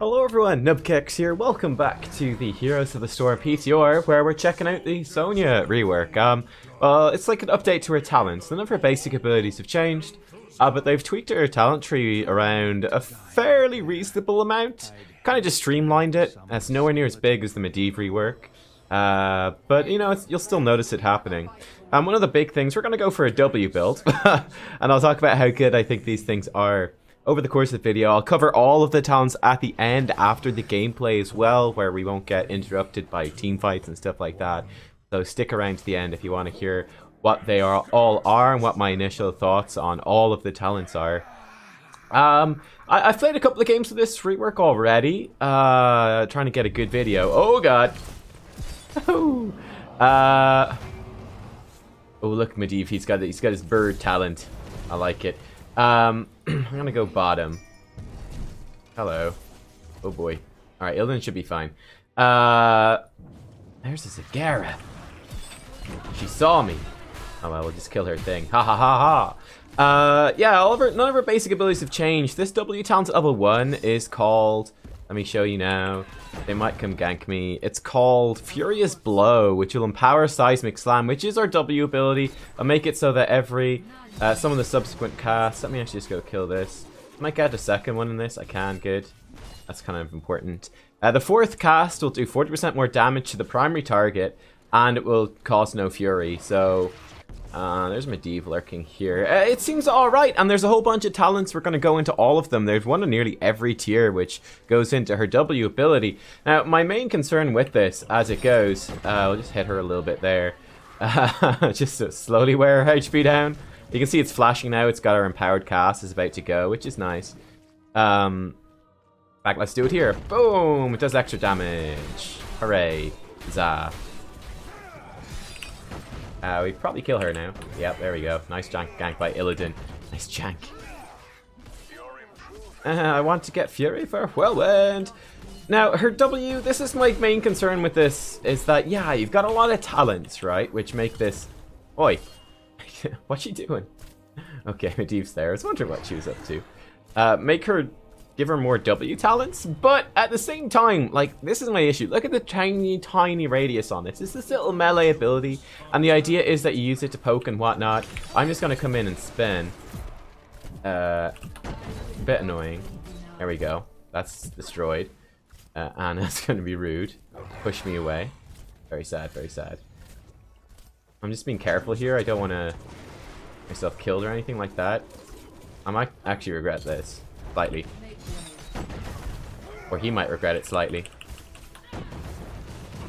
Hello everyone, Nubkeks here. Welcome back to the Heroes of the Storm PTR, where we're checking out the Sonya rework. Well, it's like an update to her talents. None of her basic abilities have changed, but they've tweaked her talent tree around a fairly reasonable amount. Kind of just streamlined it. It's nowhere near as big as the Medivh rework, but you know, you'll still notice it happening. One of the big things, we're going to go for a W build, and I'll talk about how good I think these things are over the course of the video. I'll cover all of the talents at the end after the gameplay as well, where we won't get interrupted by team fights and stuff like that. So stick around to the end if you want to hear what they all are and what my initial thoughts on all of the talents are. I've played a couple of games of this rework already, trying to get a good video. Oh god. Oh, look, Medivh, he's got his bird talent. I like it. I'm gonna go bottom. Hello. Oh boy. Alright, Illidan should be fine. There's a Zagara. She saw me. Oh well, we'll just kill her thing. Ha ha ha ha. Yeah, none of her basic abilities have changed. This W talent at level 1 is called, let me show you now. They might come gank me. It's called Furious Blow, which will empower Seismic Slam, which is our W ability. I'll make it so that every some of the subsequent casts. Let me actually just go kill this. Might get a second one in this. I can. Good. That's kind of important. The fourth cast will do 40% more damage to the primary target, and it will cause no fury. So there's Medivh lurking here. It seems alright, and there's a whole bunch of talents. We're going to go into all of them. There's one in nearly every tier, which goes into her W ability. Now, my main concern with this, as it goes, we'll just hit her a little bit there. Just to slowly wear her HP down. You can see it's flashing now. It's got our empowered cast is about to go, which is nice. Back, let's do it here. Boom! It does extra damage. Hooray. Zah. We probably kill her now. Yep, there we go. Nice gank by Illidan. Nice jank. I want to get Fury for a whirlwind. Now, her W, this is my main concern with this, is that, yeah, you've got a lot of talents, right? Which make this... Oi. What's she doing? Okay, Medivh's there. I was wondering what she was up to. Give her more W talents, but at the same time, like, this is my issue. Look at the tiny radius on this. It's this little melee ability, and the idea is that you use it to poke and whatnot. I'm just gonna come in and spin. A bit annoying. There we go. That's destroyed. Anna's gonna be rude. Push me away. Very sad, very sad. I'm just being careful here. I don't want to get myself killed or anything like that. I might actually regret this slightly. Or he might regret it slightly.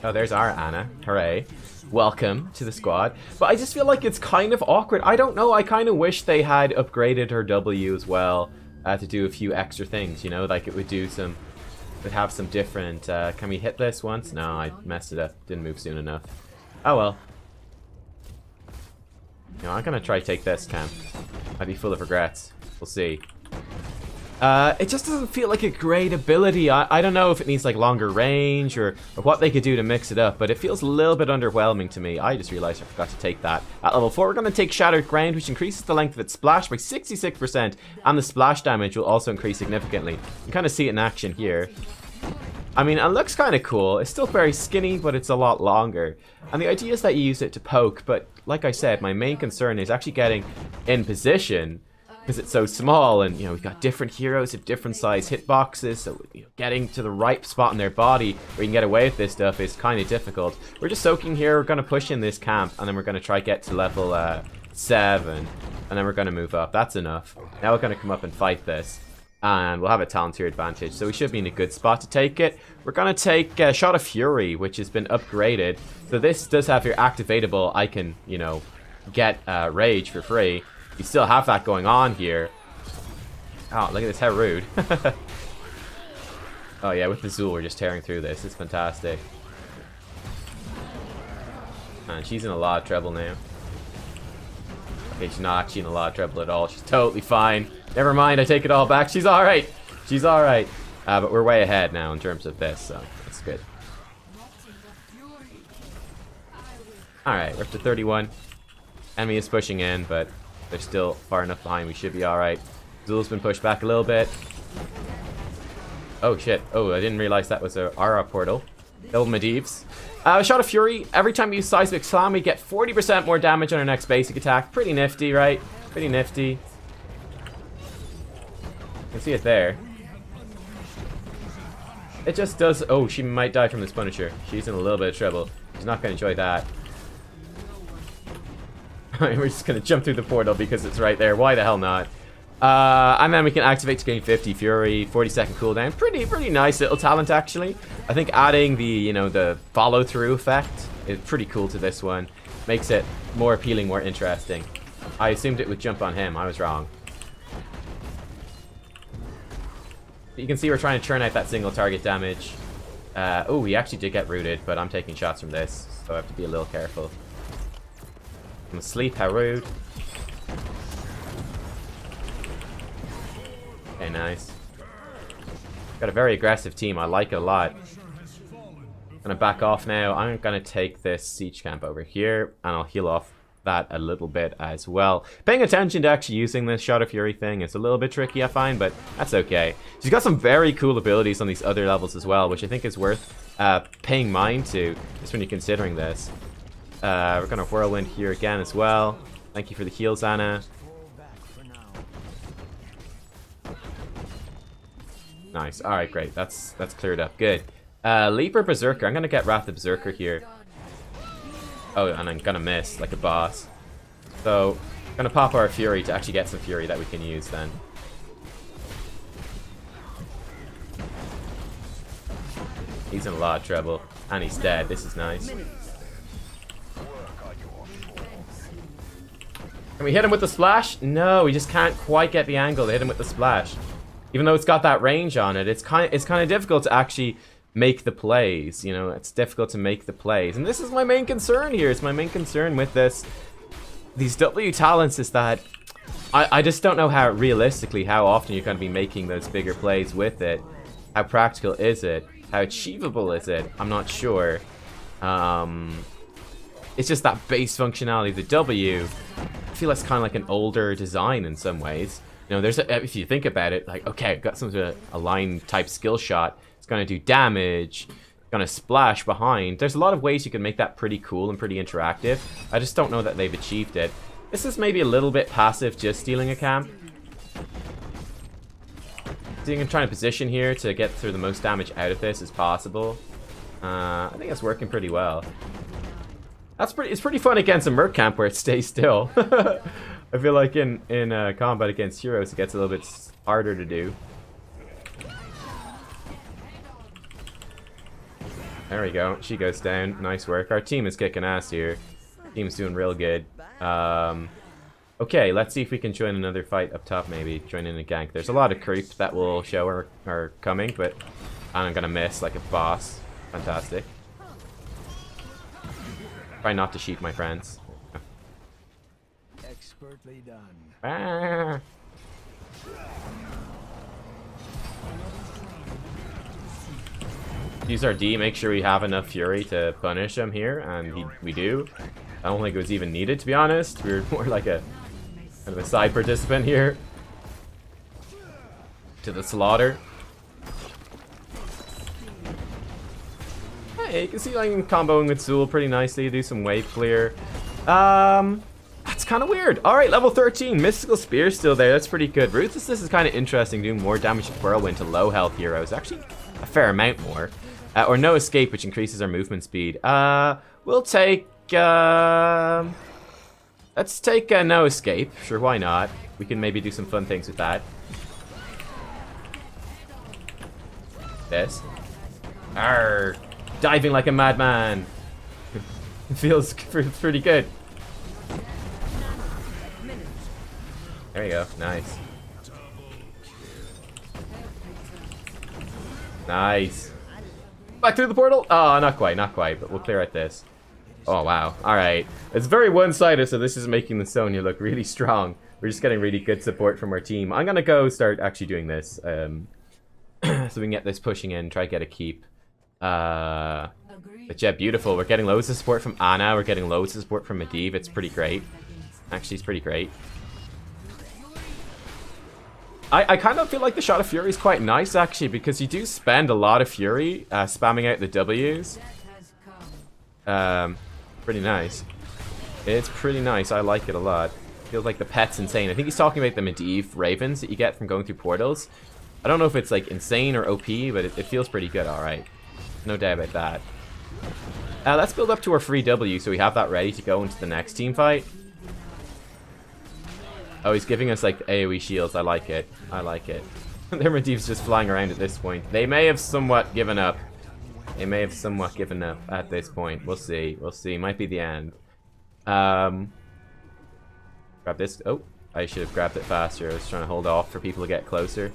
Oh, there's our Anna. Hooray. Welcome to the squad. But I just feel like it's kind of awkward. I don't know. I kind of wish they had upgraded her W as well to do a few extra things, you know? Like it would do some... would have some different... can we hit this once? No, I messed it up. Didn't move soon enough. Oh well. You know, I'm gonna try to take this camp. I'd be full of regrets. We'll see. It just doesn't feel like a great ability. I don't know if it needs like longer range or what they could do to mix it up, but it feels a little bit underwhelming to me. I just realized I forgot to take that. At level 4, we're going to take Shattered Ground, which increases the length of its splash by 66%, and the splash damage will also increase significantly. You can kind of see it in action here. I mean, it looks kind of cool. It's still very skinny, but it's a lot longer. And the idea is that you use it to poke, but like I said, my main concern is actually getting in position because it's so small, and you know, we've got different heroes with different size hitboxes, so you know, getting to the right spot in their body where you can get away with this stuff is kind of difficult. We're just soaking here. We're going to push in this camp, and then we're going to try get to level 7, and then we're going to move up. That's enough. Now we're going to come up and fight this. And we'll have a talent tier advantage, so we should be in a good spot to take it. We're going to take Shot of Fury, which has been upgraded. So this does have your activatable. I can, you know, get Rage for free. You still have that going on here. Oh, look at this, how rude. Oh yeah, with the Zul, we're just tearing through this. It's fantastic. Man, she's in a lot of trouble now. Okay, she's not actually in a lot of trouble at all. She's totally fine. Never mind, I take it all back. She's alright. She's alright. But we're way ahead now in terms of this, so that's good. Alright, we're up to 31. Enemy is pushing in, but they're still far enough behind. We should be alright. Zul's been pushed back a little bit. Oh shit. Oh, I didn't realize that was a Aura portal. Double Medivhs. Shot of Fury. Every time you use Seismic Slam, we get 40% more damage on our next basic attack. Pretty nifty, right? Pretty nifty. You can see it there. It just does... Oh, she might die from this Punisher. She's in a little bit of trouble. She's not going to enjoy that. We're just going to jump through the portal because it's right there. Why the hell not? And then we can activate to gain 50 Fury, 40-second cooldown. Pretty nice little talent, actually. I think adding the, you know, the follow-through effect is pretty cool to this one. Makes it more appealing, more interesting. I assumed it would jump on him. I was wrong. You can see we're trying to churn out that single target damage. Oh, we actually did get rooted, but I'm taking shots from this, so I have to be a little careful. I'm asleep, how rude. Okay, nice. Got a very aggressive team. I like it a lot. Gonna back off now. I'm gonna take this siege camp over here, and I'll heal off that a little bit as well. Paying attention to actually using this Shot of Fury thing is a little bit tricky, I find, but that's okay. She's got some very cool abilities on these other levels as well, which I think is worth paying mind to, just when you're considering this. We're gonna Whirlwind here again as well. Thank you for the heals, Anna. Nice. Alright, great. That's cleared up. Good. Leaper Berserker. I'm gonna get Wrath of Berserker here. Oh, and I'm gonna miss like a boss. So, I'm gonna pop our Fury to actually get some Fury that we can use then. He's in a lot of trouble. And he's dead. This is nice. Can we hit him with the splash? No, we just can't quite get the angle to hit him with the splash. Even though it's got that range on it, it's kind of difficult to actually make the plays. You know, it's difficult to make the plays, and this is my main concern here. It's my main concern with these W talents is that I just don't know how realistically how often you're going to be making those bigger plays with it. How practical is it? How achievable is it? I'm not sure. It's just that base functionality of the W. I feel that's kind of like an older design in some ways. You know, there's if you think about it, like, okay, I've got some sort of a line type skill shot. It's gonna do damage, gonna splash behind. There's a lot of ways you can make that pretty cool and pretty interactive. I just don't know that they've achieved it. This is maybe a little bit passive, just stealing a camp. So you can try and position here to get through the most damage out of this as possible. I think it's working pretty well. It's pretty fun against a Merc camp where it stays still. I feel like in combat against heroes, it gets a little bit harder to do. There we go. She goes down. Nice work. Our team is kicking ass here. Team's doing real good. Okay, let's see if we can join another fight up top, maybe. Join in a gank. There's a lot of creeps that will show are coming, but I'm gonna miss like a boss. Fantastic. Try not to sheep, my friends. Expertly done. Ah. Use our D, make sure we have enough Fury to punish him here, and we do. I don't think it was even needed, to be honest. We were more like a kind of a side participant here. To the slaughter. Hey, you can see I'm comboing with Zool pretty nicely, do some wave clear. That's kind of weird. Alright, level 13. Mystical Spear still there. That's pretty good. Ruthlessness is kind of interesting, doing more damage to Whirlwind to low health heroes. Actually, a fair amount more. Or No Escape, which increases our movement speed. We'll take... let's take No Escape. Sure, why not? We can maybe do some fun things with that. This. Arrgh. Diving like a madman. Feels pretty good. There you go. Nice. Nice. Back through the portal? Oh, not quite, but we'll clear out this. Oh, wow. Alright. It's very one-sided, so this is making the Sonya look really strong. We're just getting really good support from our team. I'm gonna go start actually doing this. So we can get this pushing in, try to get a keep. But yeah, beautiful. We're getting loads of support from Anna. We're getting loads of support from Medivh. It's pretty great. Actually, it's pretty great. I kind of feel like the Shot of Fury is quite nice, actually, because you do spend a lot of Fury spamming out the W's. Pretty nice. It's pretty nice. I like it a lot. Feels like the pet's insane. I think he's talking about the Medivh Ravens that you get from going through portals. I don't know if it's like insane or OP, but it feels pretty good, alright. No doubt about that. Let's build up to our free W so we have that ready to go into the next team fight. Oh, he's giving us like AoE shields. I like it. I like it. Their Medivh's just flying around at this point. They may have somewhat given up. They may have somewhat given up at this point. We'll see. We'll see. Might be the end. Grab this. Oh, I should have grabbed it faster. I was trying to hold off for people to get closer.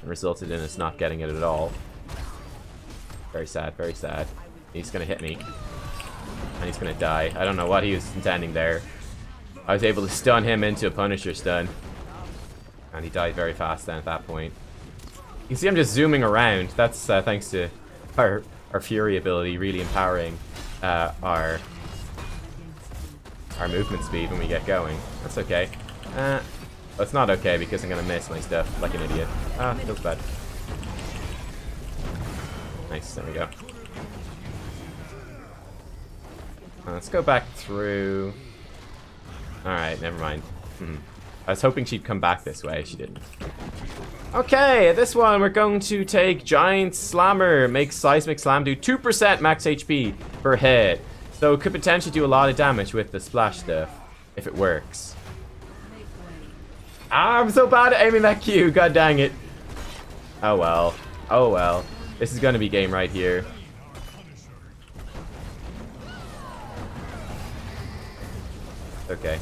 And resulted in us not getting it at all. Very sad. Very sad. He's going to hit me. And he's going to die. I don't know what he was intending there. I was able to stun him into a Punisher stun. And he died very fast then at that point. You can see I'm just zooming around. That's thanks to our Fury ability really empowering our movement speed when we get going. That's okay. It's not okay because I'm going to miss my stuff like an idiot. Ah, feels bad. Nice, there we go. Let's go back through. Alright, never mind. I was hoping she'd come back this way. She didn't. Okay, this one we're going to take Giant Slammer. Makes Seismic Slam do 2% max HP per hit. So it could potentially do a lot of damage with the splash stuff. If it works. Ah, I'm so bad at aiming that Q. God dang it. Oh well. Oh well. This is going to be game right here. Okay.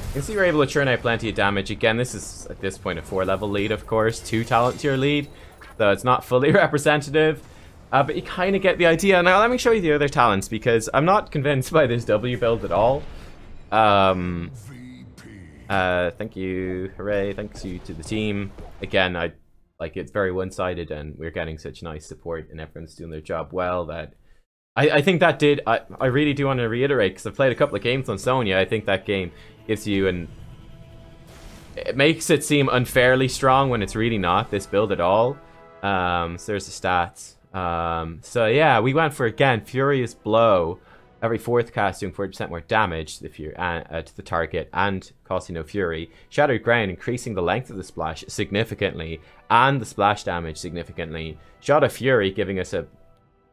You can see we're able to churn out plenty of damage. Again, this is, at this point, a 4-level lead, of course. 2 talent tier lead. So it's not fully representative. But you kind of get the idea. Now, let me show you the other talents, because I'm not convinced by this W build at all. Thank you. Hooray. Thanks you to the team. Again, it's very one-sided, and we're getting such nice support, and everyone's doing their job well, that I think that did, I really do want to reiterate, because I've played a couple of games on Sonya. I think that game gives you it makes it seem unfairly strong when it's really not this build at all. So there's the stats. So yeah, we went for, again, Furious Blow. Every 4th cast doing 40% more damage to the target and costing no fury. Shattered Ground increasing the length of the splash significantly and the splash damage significantly. Shot of Fury giving us a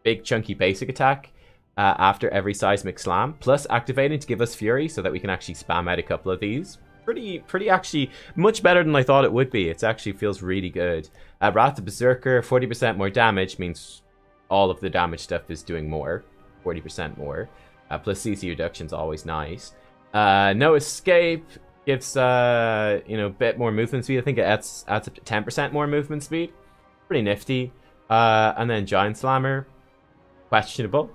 big chunky basic attack after every Seismic Slam, plus activating to give us Fury so that we can actually spam out a couple of these. Pretty actually much better than I thought it would be. It actually feels really good. Wrath of Berserker, 40% more damage means all of the damage stuff is doing more. 40% more. Plus CC reduction is always nice. No Escape gives a bit more movement speed. I think it adds up to 10% more movement speed. Pretty nifty. And then Giant Slammer, questionable,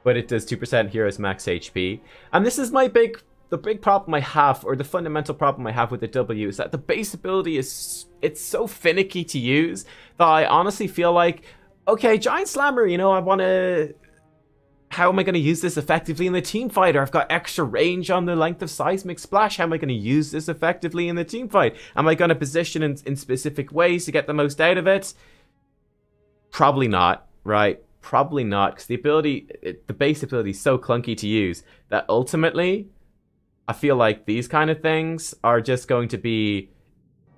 but it does 2% heroes max HP. And this is the big problem I have, or the fundamental problem I have with the W, is that the base ability it's so finicky to use that I honestly feel like, okay, Giant Slammer, I want to... How am I going to use this effectively in the team fight? Or I've got extra range on the length of Seismic Splash. How am I going to use this effectively in the team fight? Am I going to position in specific ways to get the most out of it? Probably not, right? Probably not, because the base ability is so clunky to use that ultimately, I feel like these kind of things are just going to be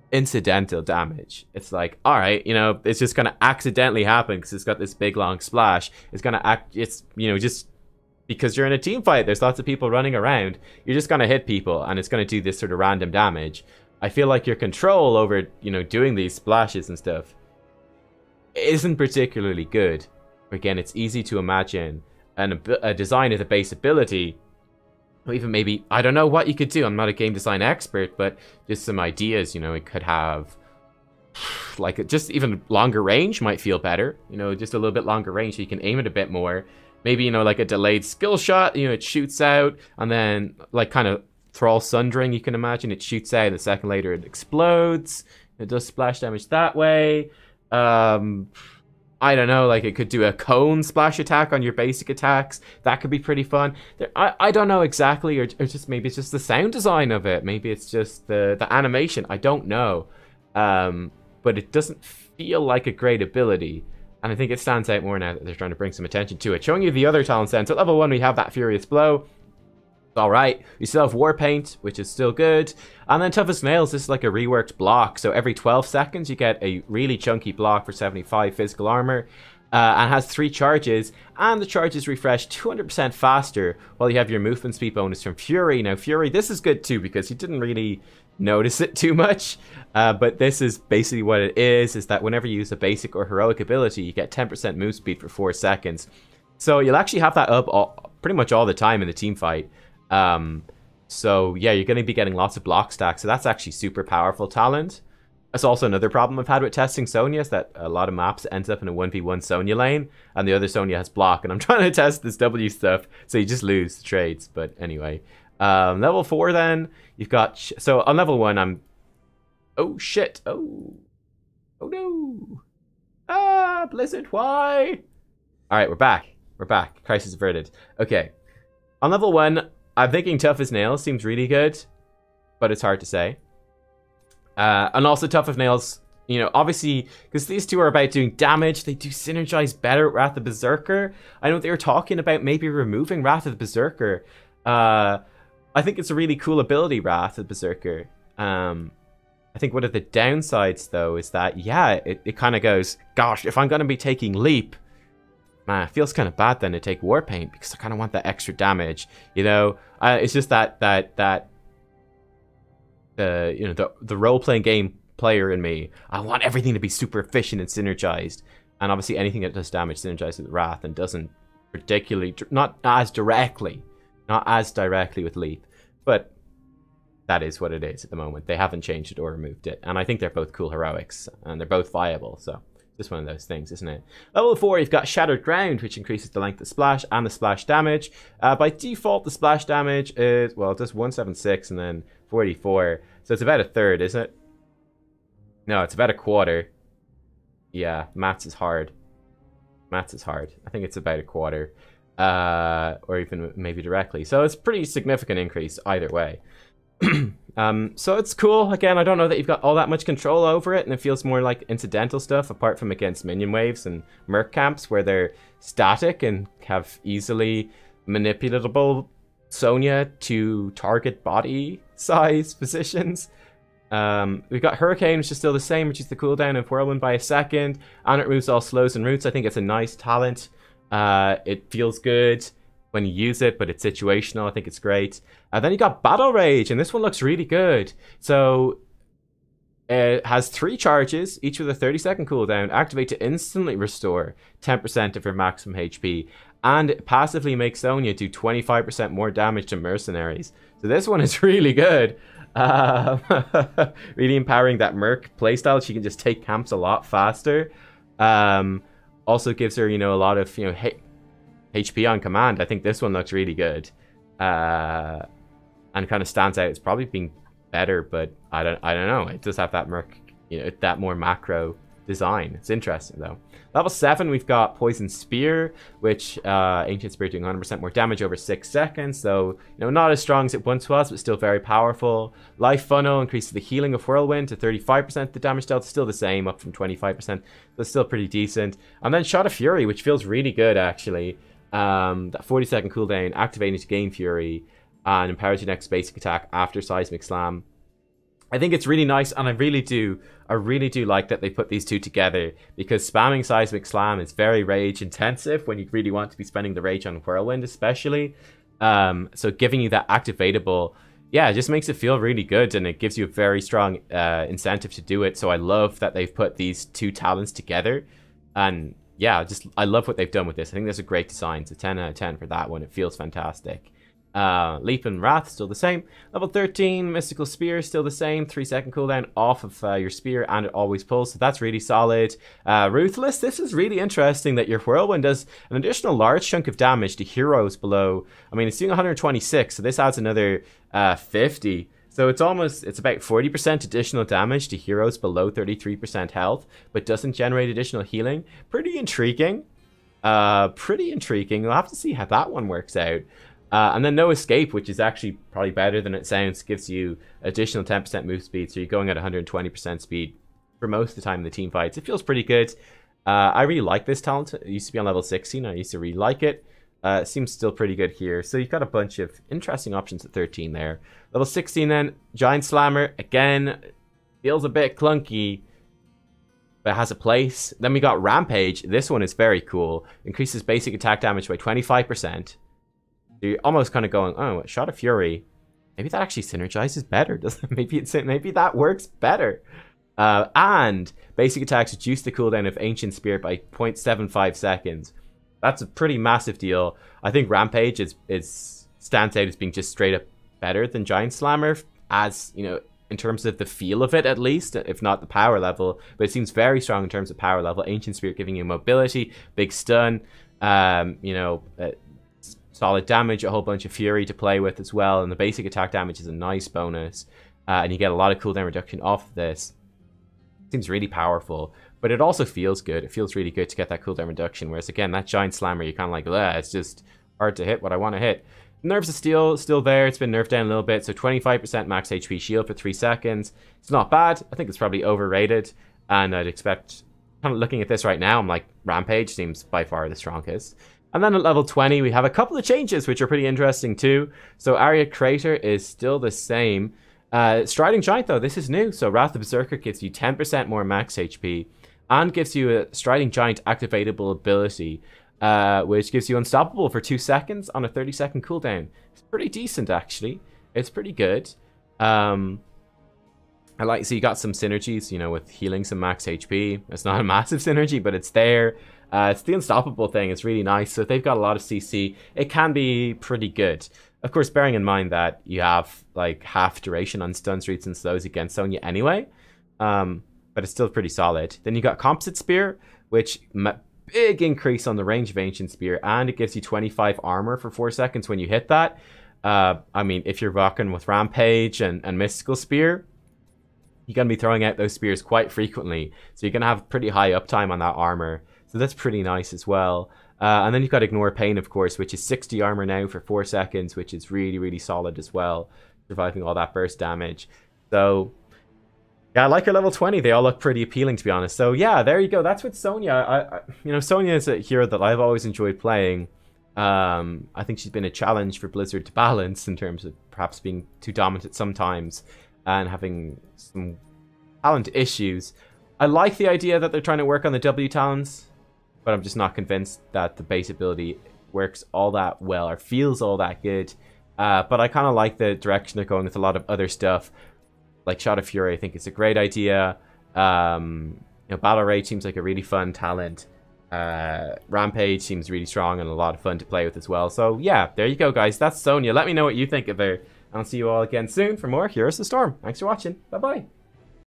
incidental damage. It's like, all right, it's just gonna accidentally happen because it's got this big long splash. It's gonna just because you're in a team fight, there's lots of people running around, you're just gonna hit people and it's gonna do this sort of random damage. I feel like your control over doing these splashes and stuff isn't particularly good. Again, it's easy to imagine a design of the base ability. Or even maybe, I don't know what you could do. I'm not a game design expert, but just some ideas, it could have, like, just even longer range might feel better. Just a little bit longer range so you can aim it a bit more. Maybe, like a delayed skill shot, it shoots out, and then, like, kind of Thrall Sundering, you can imagine. It shoots out, and a second later it explodes. It does splash damage that way. I don't know, like it could do a cone splash attack on your basic attacks. That could be pretty fun. I don't know exactly, or just maybe it's just the sound design of it. Maybe it's just the animation. I don't know. But it doesn't feel like a great ability. And I think it stands out more now that they're trying to bring some attention to it. Showing you the other talents then. So at level 1 we have that Furious Blow. Alright, we still have War Paint, which is still good. And then Tough as Nails, this is like a reworked block. So every 12 seconds you get a really chunky block for 75 physical armor. And has 3 charges, and the charges refresh 200% faster while you have your movement speed bonus from Fury. Now Fury, this is good too because you didn't really notice it too much, but this is basically what it is that whenever you use a basic or heroic ability, you get 10% move speed for 4 seconds. So you'll actually have that up pretty much all the time in the team fight. So yeah, you're going to be getting lots of block stacks, so that's actually super powerful talent. That's also another problem I've had with testing Sonya, is that a lot of maps ends up in a 1v1 Sonya lane, and the other Sonya has block, and I'm trying to test this W stuff, so you just lose the trades. But anyway, level 4 then, you've got, so on level 1, I'm, oh shit, oh no, Blizzard, why? Alright, we're back, crisis averted. Okay, on level 1, I'm thinking Tough as Nails seems really good, but it's hard to say. And also Tough as Nails, you know, obviously, because these two are about doing damage, they do synergize better with Wrath of Berserker. I know they were talking about maybe removing Wrath of Berserker. I think it's a really cool ability, Wrath of Berserker. I think one of the downsides, though, is that, yeah, it kind of goes, gosh, if I'm going to be taking Leap, man, it feels kind of bad then to take War Paint, because I kind of want that extra damage, you know? It's just that you know, the role-playing game player in me, I want everything to be super efficient and synergized, and obviously anything that does damage synergizes with Wrath and doesn't particularly, not as directly with Leap, but that is what it is at the moment. They haven't changed it or removed it, and I think they're both cool heroics, and they're both viable, so just one of those things, isn't it? Level 4, you've got Shattered Ground, which increases the length of splash and the splash damage. By default, the splash damage is, well, just 176 and then 44. So it's about a third, isn't it? No, it's about a quarter. Yeah, maths is hard. I think it's about a quarter. Or even maybe directly. So it's a pretty significant increase either way. So it's cool. Again, I don't know that you've got all that much control over it, and it feels more like incidental stuff, apart from against minion waves and merc camps where they're static and have easily manipulatable Sonya to target body size positions. We've got Hurricane, which is still the same, which is the cooldown of Whirlwind by a second, and it removes all slows and roots. I think it's a nice talent. It feels good when you use it, but it's situational. I think it's great. Then you got Battle Rage, and this one looks really good. So it has 3 charges, each with a 30-second cooldown. Activate to instantly restore 10% of your maximum HP, and it passively makes Sonya do 25% more damage to mercenaries. So this one is really good. Really empowering that merc playstyle. She can just take camps a lot faster. Also gives her, you know, a lot of, you know, HP on command. I think this one looks really good, and kind of stands out. It's probably been better, but I don't know. It does have that merc, you know, that more macro design. It's interesting though. Level 7, we've got Poison Spear, which Ancient Spear doing 100% more damage over 6 seconds. So, you know, not as strong as it once was, but still very powerful. Life Funnel increases the healing of Whirlwind to 35%. The damage delta is still the same, up from 25%. That's still pretty decent. And then Shot of Fury, which feels really good actually. That 40-second cooldown, activating to gain Fury, and empowers your next basic attack after Seismic Slam. I think it's really nice, and I really do like that they put these two together, because spamming Seismic Slam is very rage intensive when you really want to be spending the rage on Whirlwind especially. So giving you that activatable, yeah, it just makes it feel really good, and it gives you a very strong incentive to do it. So I love that they've put these two talents together, and yeah, I love what they've done with this. I think that's a great design. It's a 10 out of 10 for that one. It feels fantastic. Leap and Wrath still the same. Level 13, Mystical Spear still the same. 3-second cooldown off of your spear, and it always pulls, so that's really solid. Ruthless, this is really interesting that your Whirlwind does an additional large chunk of damage to heroes below. I mean, it's doing 126, so this adds another 50. So it's about 40% additional damage to heroes below 33% health, but doesn't generate additional healing. Pretty intriguing. Pretty intriguing. We'll have to see how that one works out. And then no escape, which is actually probably better than it sounds, gives you additional 10% move speed, so you're going at 120% speed for most of the time in the team fights. It feels pretty good. I really like this talent. It used to be on level 16. I used to really like it. It seems still pretty good here. So you've got a bunch of interesting options at 13 there. Level 16 then, Giant Slammer. Again, feels a bit clunky, but it has a place. Then we got Rampage. This one is very cool. Increases basic attack damage by 25%. So you're almost kind of going, oh, Shot of Fury. Maybe that actually synergizes better. Maybe that works better. And basic attacks reduce the cooldown of Ancient Spirit by 0.75 seconds. That's a pretty massive deal. I think Rampage stands out as being just straight up better than Giant Slammer, as, you know, in terms of the feel of it at least, if not the power level. But it seems very strong in terms of power level. Ancient Spirit giving you mobility, big stun, you know, solid damage, a whole bunch of fury to play with as well. And the basic attack damage is a nice bonus. And you get a lot of cooldown reduction off of this. Seems really powerful, but it also feels good. It feels really good to get that cooldown reduction, whereas again, that Giant Slammer, you're kind of like, it's just hard to hit what I want to hit. Nerves of Steel still there. It's been nerfed down a little bit, so 25% max HP shield for 3 seconds. It's not bad. I think it's probably overrated, and I'd expect, kind of looking at this right now, I'm like, Rampage seems by far the strongest. And then at level 20, we have a couple of changes, which are pretty interesting too. So Arya Crater is still the same. Striding Giant, though, this is new. So Wrath of Berserker gives you 10% more max HP and gives you a Striding Giant activatable ability, which gives you Unstoppable for 2 seconds on a 30-second cooldown. It's pretty decent, actually. It's pretty good. So you got some synergies, you know, with healing some max HP. It's not a massive synergy, but it's there. It's the Unstoppable thing. It's really nice. So if they've got a lot of CC, it can be pretty good. Of course, bearing in mind that you have like half duration on stun streaks and slows against Sonya anyway, but it's still pretty solid. Then you got Composite Spear, which big increase on the range of Ancient Spear, and it gives you 25 armor for 4 seconds when you hit that. I mean, if you're rocking with Rampage and Mystical Spear, you're going to be throwing out those spears quite frequently, so you're going to have pretty high uptime on that armor. So that's pretty nice as well. And then you've got Ignore Pain, of course, which is 60 armor now for 4 seconds, which is really, really solid as well, surviving all that burst damage. So, yeah, I like her level 20. They all look pretty appealing, to be honest. So, yeah, there you go. That's with Sonya. You know, Sonya is a hero that I've always enjoyed playing. I think she's been a challenge for Blizzard to balance in terms of perhaps being too dominant sometimes and having some talent issues. I like the idea that they're trying to work on the W talents, but I'm just not convinced that the base ability works all that well or feels all that good. But I kind of like the direction they're going with a lot of other stuff. Like Shot of Fury, I think it's a great idea. You know, Battle Rage seems like a really fun talent. Rampage seems really strong and a lot of fun to play with as well. So yeah, there you go, guys. That's Sonya. Let me know what you think of her. And I'll see you all again soon for more Heroes of the Storm. Thanks for watching. Bye-bye.